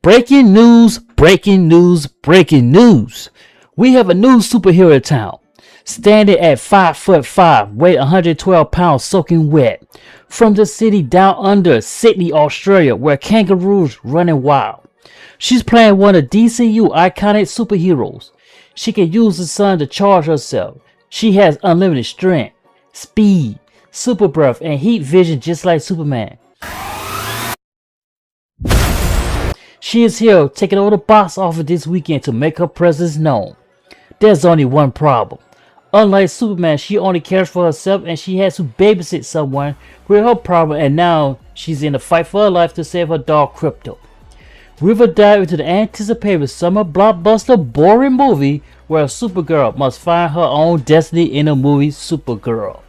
Breaking news, breaking news, breaking news. We have a new superhero in town. Standing at 5'5", weight 112 pounds, soaking wet. From the city down under Sydney, Australia, where kangaroos running wild. She's playing one of DCU iconic superheroes. She can use the sun to charge herself. She has unlimited strength, speed, super breath, and heat vision just like Superman. She is here taking over the box office this weekend to make her presence known. There's only one problem. Unlike Superman, she only cares for herself and she has to babysit someone with her problem, and now she's in a fight for her life to save her dog Krypto. We will dive into the anticipated summer blockbuster boring movie where Supergirl must find her own destiny in the movie Supergirl.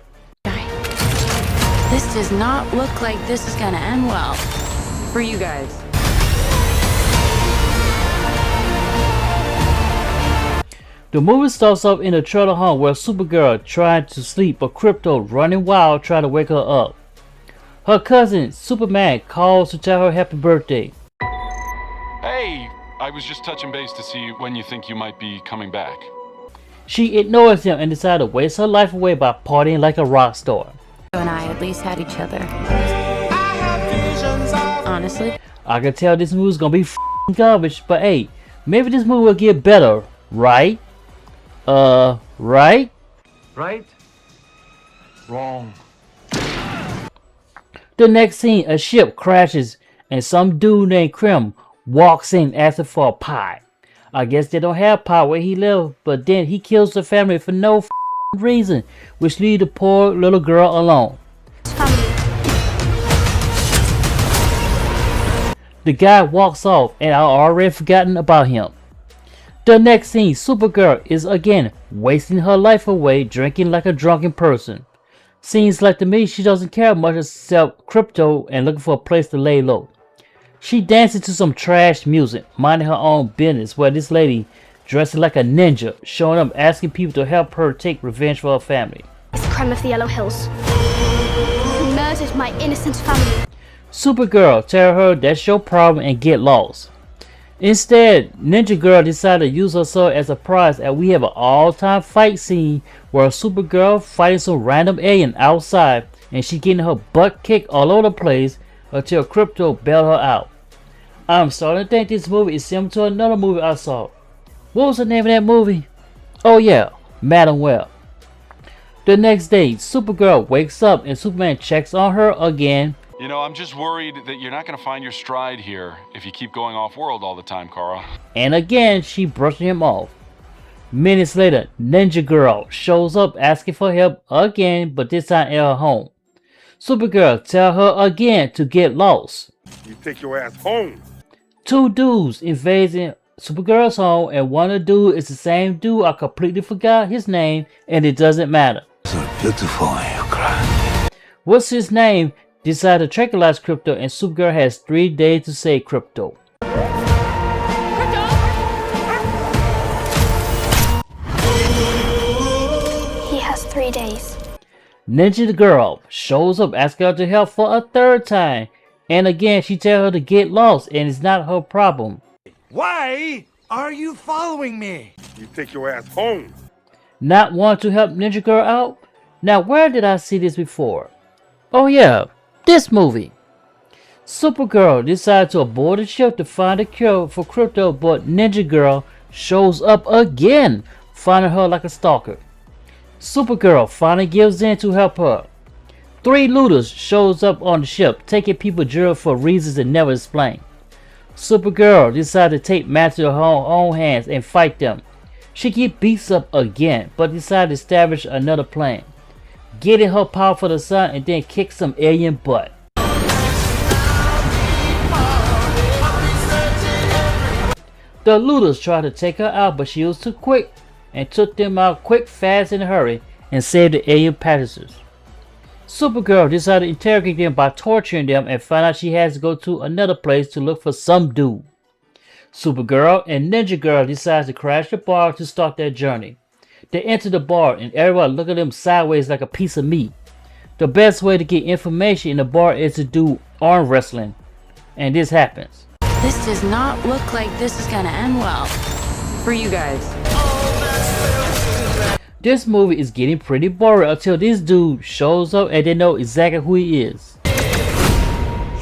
This does not look like this is gonna end well for you guys. The movie starts off in a trailer home where Supergirl trying to sleep but Krypto running wild trying to wake her up. Her cousin Superman calls to tell her happy birthday. Hey, I was just touching base to see when you think you might be coming back. She ignores him and decides to waste her life away by partying like a rock star. You and I at least had each other. Honestly, I can tell this movie's gonna be f***ing garbage, but hey, maybe this movie will get better, right? Right? Right? Wrong. The next scene, a ship crashes and some dude named Krem walks in asking for a pie. I guess they don't have pie where he lives, but then he kills the family for no reason, which leaves the poor little girl alone. The guy walks off and I already forgotten about him. The next scene, Supergirl is again wasting her life away drinking like a drunken person. Seems like to me she doesn't care much except Krypto and looking for a place to lay low. She dances to some trash music, minding her own business, where this lady dressing like a ninja showing up asking people to help her take revenge for her family. It's Krem of the Yellow Hills, who murdered my innocent family. Supergirl tell her that's your problem and get lost. Instead, Ninja Girl decided to use her sword as a prize, and we have an all-time fight scene where Supergirl fighting some random alien outside and she getting her butt kicked all over the place until Krypto bailed her out. I'm starting to think this movie is similar to another movie I saw. What was the name of that movie? Oh yeah, Madam Web. The next day, Supergirl wakes up and Superman checks on her again. You know, I'm just worried that you're not going to find your stride here if you keep going off-world all the time, Kara. And again, she brushed him off. Minutes later, Ninja Girl shows up asking for help again, but this time at her home. Supergirl tell her again to get lost. You take your ass home. Two dudes invading Supergirl's home, and one of the dudes is the same dude. I completely forgot his name, and it doesn't matter. So beautiful when you cry. What's his name? Decide to tranquilize Krypto, and Supergirl has 3 days to save Krypto. He has 3 days. Ninja Girl shows up asking her to help for a third time, and again she tells her to get lost and it's not her problem. Why are you following me? You take your ass home. Not want to help Ninja Girl out? Now where did I see this before? Oh yeah, this movie. Supergirl decides to aboard the ship to find a cure for Krypto, but Ninja Girl shows up again, finding her like a stalker. Supergirl finally gives in to help her. 3 looters shows up on the ship, taking people jewelry for reasons that never explain. Supergirl decides to take matters to her own hands and fight them. She gets beats up again, but decides to establish another plan. Getting her power for the sun and then kick some alien butt. The looters tried to take her out, but she was too quick and took them out quick, fast, in a hurry and saved the alien passengers. Supergirl decided to interrogate them by torturing them and find out she has to go to another place to look for some dude. Supergirl and Ninja Girl decides to crash the bar to start their journey. They enter the bar and everyone look at them sideways like a piece of meat. The best way to get information in the bar is to do arm wrestling, and this happens. This does not look like this is gonna end well. For you guys. This movie is getting pretty boring until this dude shows up and they know exactly who he is.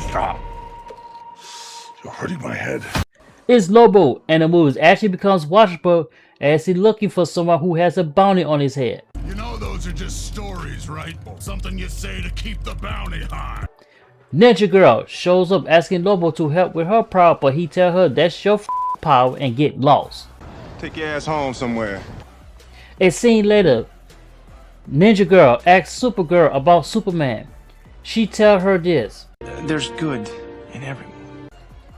Stop. You're hurting my head. It's Lobo, and the movie actually becomes watchable as he's looking for someone who has a bounty on his head. You know those are just stories, right? Something you say to keep the bounty high. Ninja Girl shows up asking Lobo to help with her power, but he tells her that's your power and get lost. Take your ass home somewhere. A scene later, Ninja Girl asks Supergirl about Superman. She tells her this. There's good in everyone.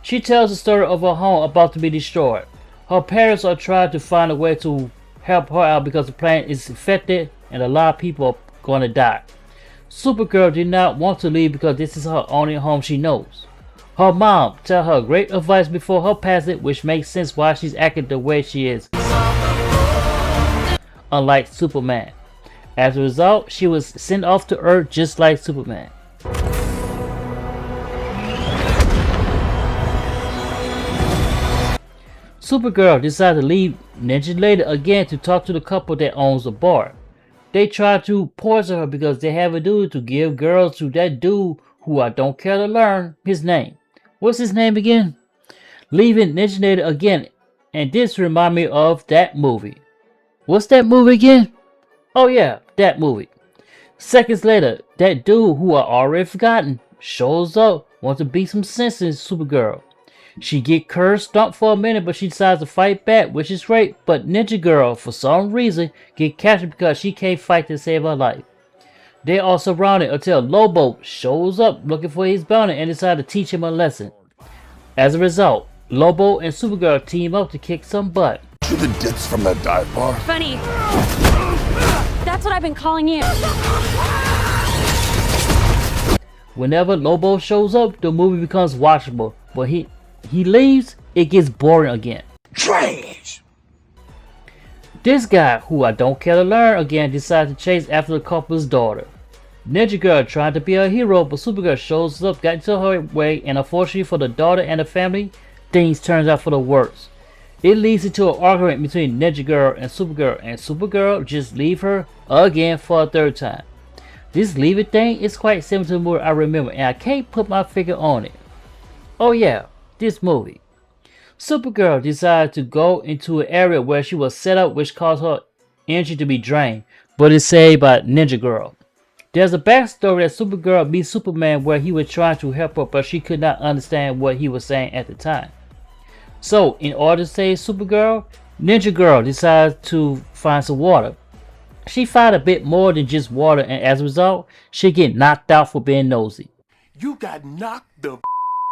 She tells the story of her home about to be destroyed. Her parents are trying to find a way to help her out because the planet is infected and a lot of people are going to die. Supergirl did not want to leave because this is her only home she knows. Her mom tells her great advice before her passing, which makes sense why she's acting the way she is. Unlike Superman. As a result, she was sent off to Earth just like Superman. Supergirl decides to leave Ninja later again to talk to the couple that owns the bar. They try to poison her because they have a duty to give girls to that dude who I don't care to learn his name. What's his name again? Leaving Ninja later again, and this reminds me of that movie. What's that movie again? Oh yeah, that movie. Seconds later, that dude who I already forgotten shows up, wants to beat some sense in Supergirl. She get cursed stumped for a minute, but she decides to fight back, which is great, but Ninja Girl, for some reason, get captured because she can't fight to save her life. They are surrounded until Lobo shows up looking for his bounty and decides to teach him a lesson. As a result, Lobo and Supergirl team up to kick some butt. You the dits from that dive bar? Funny. That's what I've been calling you. Whenever Lobo shows up, the movie becomes watchable, but he leaves, it gets boring again. Trash! This guy, who I don't care to learn again, decides to chase after the couple's daughter. Ninja Girl trying to be a hero, but Supergirl shows up, got into her way, and unfortunately for the daughter and the family, things turns out for the worse. It leads into an argument between Ninja Girl and Supergirl just leave her again for a third time. This leave it thing is quite similar to the movie I remember, and I can't put my finger on it. Oh yeah, this movie. Supergirl decided to go into an area where she was set up, which caused her energy to be drained, but is saved by Ninja Girl. There's a backstory that Supergirl meets Superman where he was trying to help her, but she could not understand what he was saying at the time. So, in order to save Supergirl, Ninja Girl decides to find some water. She finds a bit more than just water, and as a result, she get knocked out for being nosy. You got knocked the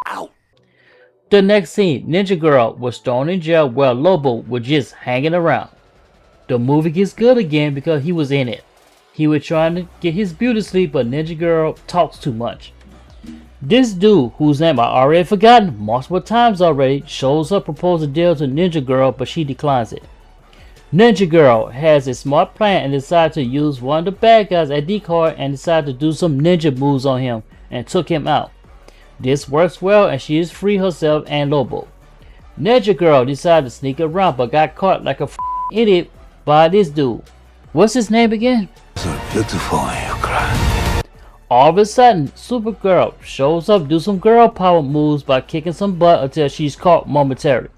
out. The next scene, Ninja Girl was thrown in jail while Lobo was just hanging around. The movie gets good again because he was in it. He was trying to get his beauty sleep, but Ninja Girl talks too much. This dude, whose name I already forgotten multiple times already, shows up, proposes a deal to Ninja Girl, but she declines it. Ninja Girl has a smart plan and decides to use one of the bad guys as decoy and decides to do some ninja moves on him and took him out. This works well and she is free herself and Lobo. Ninja Girl decided to sneak around but got caught like a idiot by this dude. What's his name again? So beautiful when you cry. All of a sudden, Supergirl shows up, do some girl power moves by kicking some butt until she's caught momentarily.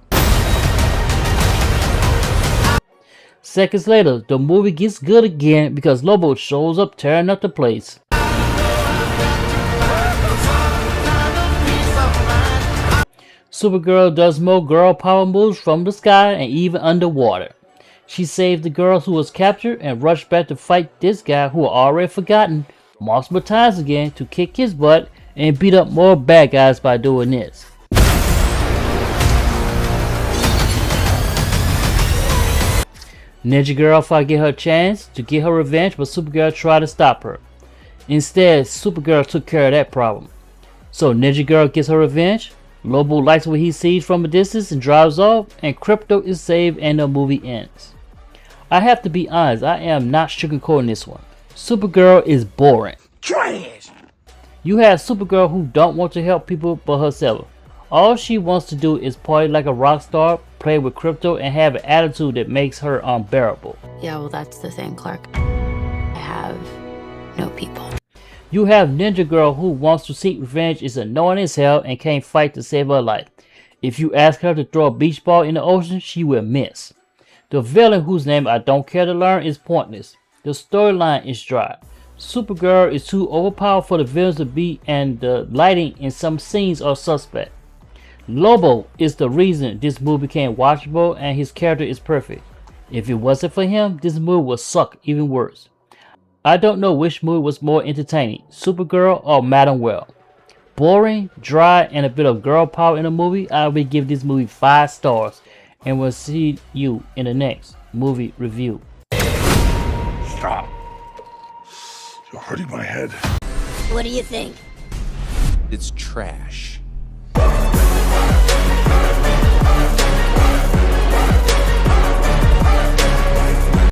Seconds later, the movie gets good again because Lobo shows up tearing up the place. Supergirl does more girl power moves from the sky and even underwater. She saved the girl who was captured and rushed back to fight this guy who I already forgotten multiple times again to kick his butt and beat up more bad guys by doing this. Ninja Girl thought to get her chance to get her revenge, but Supergirl tried to stop her. Instead, Supergirl took care of that problem. So Ninja Girl gets her revenge, Lobo likes what he sees from a distance and drives off, and Krypto is saved and the movie ends. I have to be honest, I am not sugarcoating this one. Supergirl is boring. Trash! You have Supergirl who don't want to help people but herself. All she wants to do is party like a rock star, play with Krypto, and have an attitude that makes her unbearable. Yeah, well, that's the thing, Clark. I have no people. You have Ninja Girl who wants to seek revenge, is annoying as hell, and can't fight to save her life. If you ask her to throw a beach ball in the ocean, she will miss. The villain, whose name I don't care to learn, is pointless. The storyline is dry. Supergirl is too overpowered for the villains to be, and the lighting in some scenes are suspect. Lobo is the reason this movie became watchable, and his character is perfect. If it wasn't for him, this movie would suck even worse. I don't know which movie was more entertaining, Supergirl or Madam Well. Boring, dry, and a bit of girl power in a movie, I will give this movie 5 stars, and we'll see you in the next movie review. Stop. You're hurting my head. What do you think? It's trash.